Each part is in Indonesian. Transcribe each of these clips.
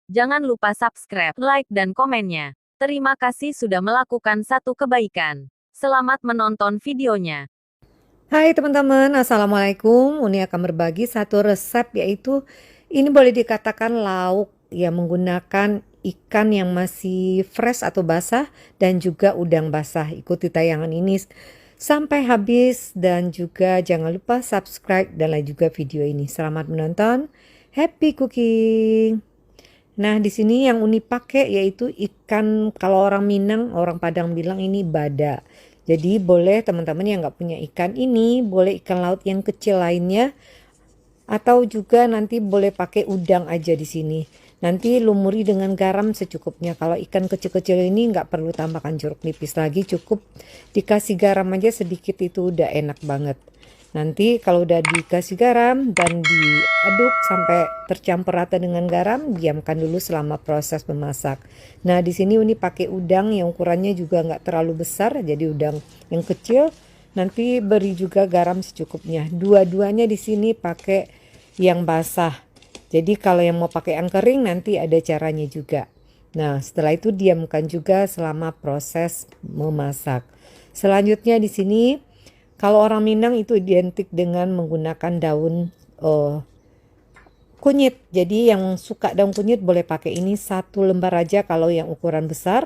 Jangan lupa subscribe, like, dan komennya. Terima kasih sudah melakukan satu kebaikan. Selamat menonton videonya. Hai teman-teman, Assalamualaikum. Uni akan berbagi satu resep, yaitu ini boleh dikatakan lauk yang menggunakan ikan yang masih fresh atau basah dan juga udang basah. Ikuti tayangan ini sampai habis dan juga jangan lupa subscribe dan like juga video ini. Selamat menonton, happy cooking. Nah, di sini yang Uni pakai yaitu ikan, kalau orang Minang, orang Padang bilang ini bada. Jadi boleh teman-teman yang nggak punya ikan ini, boleh ikan laut yang kecil lainnya, atau juga nanti boleh pakai udang aja di sini. Nanti lumuri dengan garam secukupnya. Kalau ikan kecil-kecil ini nggak perlu tambahkan jeruk nipis lagi, cukup dikasih garam aja sedikit itu udah enak banget. Nanti kalau udah dikasih garam dan diaduk sampai tercampur rata dengan garam, diamkan dulu selama proses memasak. Nah, di sini Uni pakai udang yang ukurannya juga nggak terlalu besar, jadi udang yang kecil. Nanti beri juga garam secukupnya. Dua-duanya di sini pakai yang basah. Jadi kalau yang mau pakai yang kering nanti ada caranya juga. Nah, setelah itu diamkan juga selama proses memasak. Selanjutnya di sini kalau orang Minang itu identik dengan menggunakan daun kunyit. Jadi yang suka daun kunyit boleh pakai ini 1 lembar aja kalau yang ukuran besar.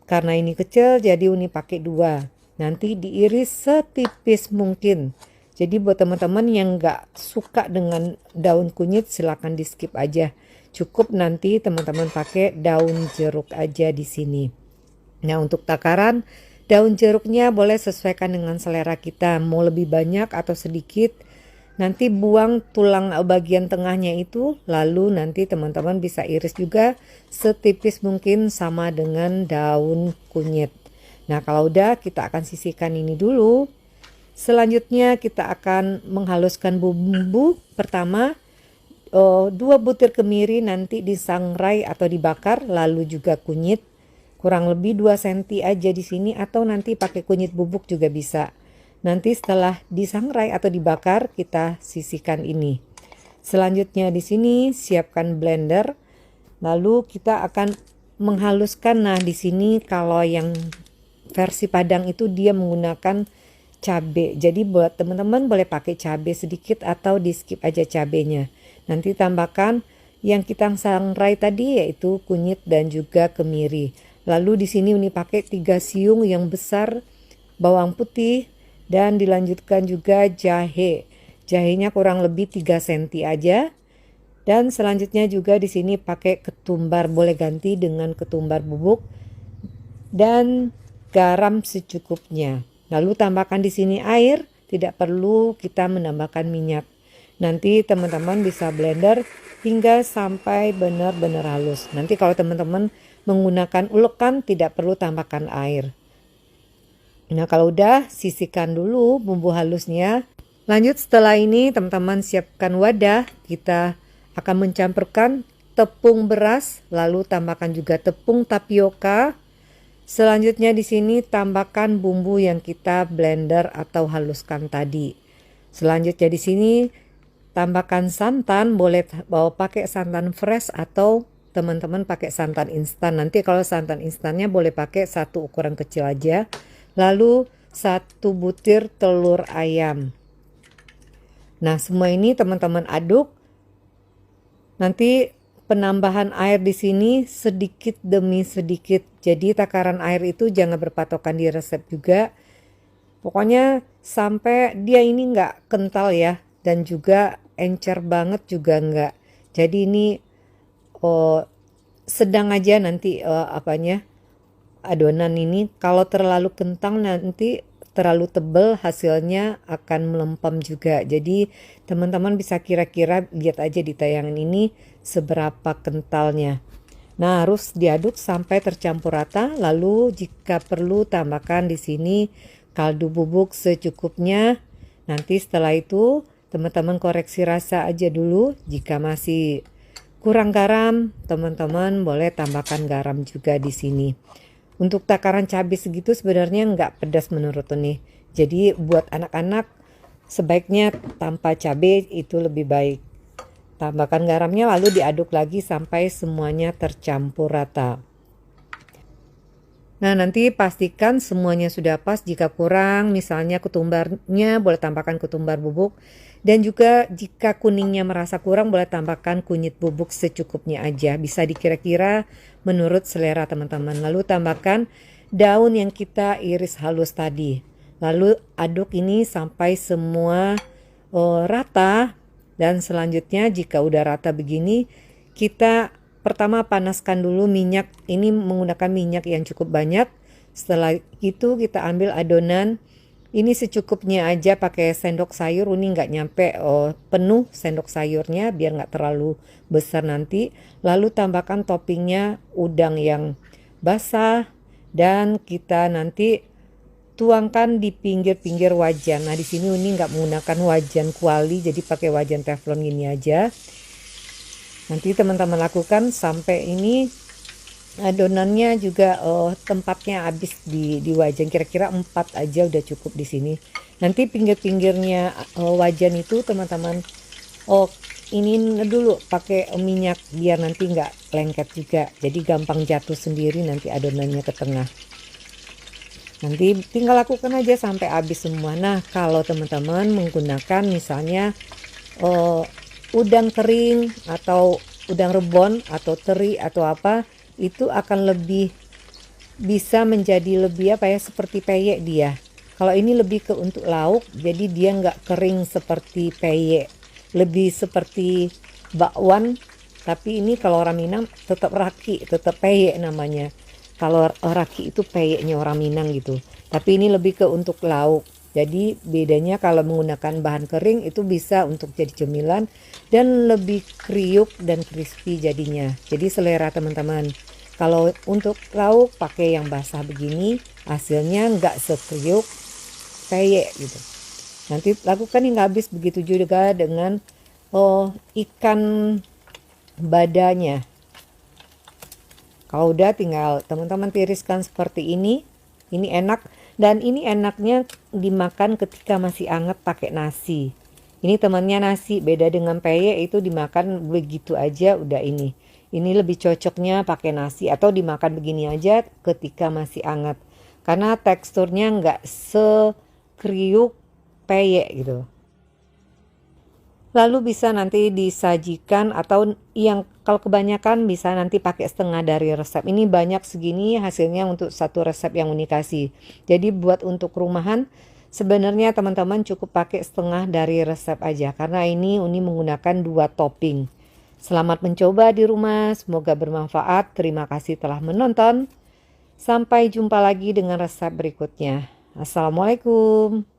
Karena ini kecil jadi Uni pakai 2. Nanti diiris setipis mungkin. Jadi buat teman-teman yang nggak suka dengan daun kunyit silakan di skip aja. Cukup nanti teman-teman pakai daun jeruk aja di sini. Nah, untuk takaran daun jeruknya boleh sesuaikan dengan selera kita, mau lebih banyak atau sedikit. Nanti buang tulang bagian tengahnya itu, lalu nanti teman-teman bisa iris juga setipis mungkin sama dengan daun kunyit. Nah, kalau udah kita akan sisihkan ini dulu. Selanjutnya kita akan menghaluskan bumbu. Pertama 2 butir kemiri nanti disangrai atau dibakar, lalu juga kunyit. Kurang lebih 2 cm aja di sini atau nanti pakai kunyit bubuk juga bisa. Nanti setelah disangrai atau dibakar kita sisihkan ini. Selanjutnya di sini siapkan blender. Lalu kita akan menghaluskan. Nah, di sini kalau yang versi Padang itu dia menggunakan cabai. Jadi buat teman-teman boleh pakai cabai sedikit atau di skip aja cabenya. Nanti tambahkan yang kita sangrai tadi yaitu kunyit dan juga kemiri. Lalu di sini Uni pakai 3 siung yang besar bawang putih dan dilanjutkan juga jahe. Jahenya kurang lebih 3 cm aja. Dan selanjutnya juga di sini pakai ketumbar, boleh ganti dengan ketumbar bubuk dan garam secukupnya. Lalu tambahkan di sini air, tidak perlu kita menambahkan minyak. Nanti teman-teman bisa blender hingga sampai benar-benar halus. Nanti kalau teman-teman menggunakan ulekan tidak perlu tambahkan air. Nah, kalau udah sisihkan dulu bumbu halusnya. Lanjut setelah ini teman-teman siapkan wadah. Kita akan mencampurkan tepung beras, lalu tambahkan juga tepung tapioka. Selanjutnya di sini tambahkan bumbu yang kita blender atau haluskan tadi. Selanjutnya di sini tambahkan santan, boleh bawa pakai santan fresh atau teman-teman pakai santan instan. Nanti kalau santan instannya boleh pakai 1 ukuran kecil aja. Lalu 1 butir telur ayam. Nah, semua ini teman-teman aduk. Nanti penambahan air di sini sedikit demi sedikit. Jadi takaran air itu jangan berpatokan di resep juga. Pokoknya sampai dia ini nggak kental ya. Dan juga encer banget juga nggak. Jadi ini sedang aja nanti adonan ini. Kalau terlalu kentang nanti terlalu tebal hasilnya akan melempem juga. Jadi teman-teman bisa kira-kira lihat aja di tayangan ini seberapa kentalnya. Nah, harus diaduk sampai tercampur rata. Lalu jika perlu tambahkan di sini kaldu bubuk secukupnya. Nanti setelah itu teman-teman koreksi rasa aja dulu. Jika masih kurang garam, teman-teman boleh tambahkan garam juga di sini. Untuk takaran cabai segitu sebenarnya nggak pedas menurut Uni. Jadi buat anak-anak sebaiknya tanpa cabai itu lebih baik. Tambahkan garamnya lalu diaduk lagi sampai semuanya tercampur rata. Nah, nanti pastikan semuanya sudah pas. Jika kurang, misalnya ketumbarnya, boleh tambahkan ketumbar bubuk. Dan juga jika kuningnya merasa kurang, boleh tambahkan kunyit bubuk secukupnya aja. Bisa dikira-kira menurut selera teman-teman. Lalu tambahkan daun yang kita iris halus tadi. Lalu aduk ini sampai semua rata. Dan selanjutnya jika udah rata begini, kita pertama panaskan dulu minyak. Ini menggunakan minyak yang cukup banyak. Setelah itu kita ambil adonan. Ini secukupnya aja pakai sendok sayur. Ini nggak nyampe penuh sendok sayurnya biar nggak terlalu besar nanti. Lalu tambahkan toppingnya udang yang basah. Dan kita nanti tuangkan di pinggir-pinggir wajan. Nah, di sini Uni nggak menggunakan wajan kuali, jadi pakai wajan teflon gini aja. Nanti teman-teman lakukan sampai ini adonannya juga tempatnya habis di wajan. Kira-kira 4 aja udah cukup di sini. Nanti pinggir-pinggirnya wajan itu teman-teman ini dulu pakai minyak biar nanti nggak lengket juga. Jadi gampang jatuh sendiri nanti adonannya ke tengah. Nanti tinggal lakukan aja sampai habis semua. Nah, kalau teman-teman menggunakan misalnya udang kering atau udang rebon atau teri atau apa, itu akan lebih bisa menjadi lebih apa ya, seperti peyek dia. Kalau ini lebih ke untuk lauk, jadi dia nggak kering seperti peyek, lebih seperti bakwan. Tapi ini kalau orang Minang tetap raki, tetap peyek namanya. Kalau raki itu peyeknya orang Minang gitu. Tapi ini lebih ke untuk lauk. Jadi bedanya kalau menggunakan bahan kering itu bisa untuk jadi cemilan dan lebih kriuk dan crispy jadinya. Jadi selera teman-teman. Kalau untuk lauk pakai yang basah begini, hasilnya nggak sekriuk peyek gitu. Nanti lakukan hingga habis. Begitu juga dengan ikan badanya. Kalau udah tinggal teman-teman tiriskan seperti ini. Ini enak dan ini enaknya dimakan ketika masih hangat pakai nasi. Ini temannya nasi, beda dengan peyek itu dimakan begitu aja udah ini. Ini lebih cocoknya pakai nasi atau dimakan begini aja ketika masih hangat. Karena teksturnya nggak sekriuk peyek gitu. Lalu bisa nanti disajikan atau yang kalau kebanyakan bisa nanti pakai setengah dari resep. Ini banyak segini hasilnya untuk satu resep yang Uni kasih. Jadi buat untuk rumahan sebenarnya teman-teman cukup pakai setengah dari resep aja. Karena ini Uni menggunakan 2 topping. Selamat mencoba di rumah, semoga bermanfaat. Terima kasih telah menonton. Sampai jumpa lagi dengan resep berikutnya. Assalamualaikum.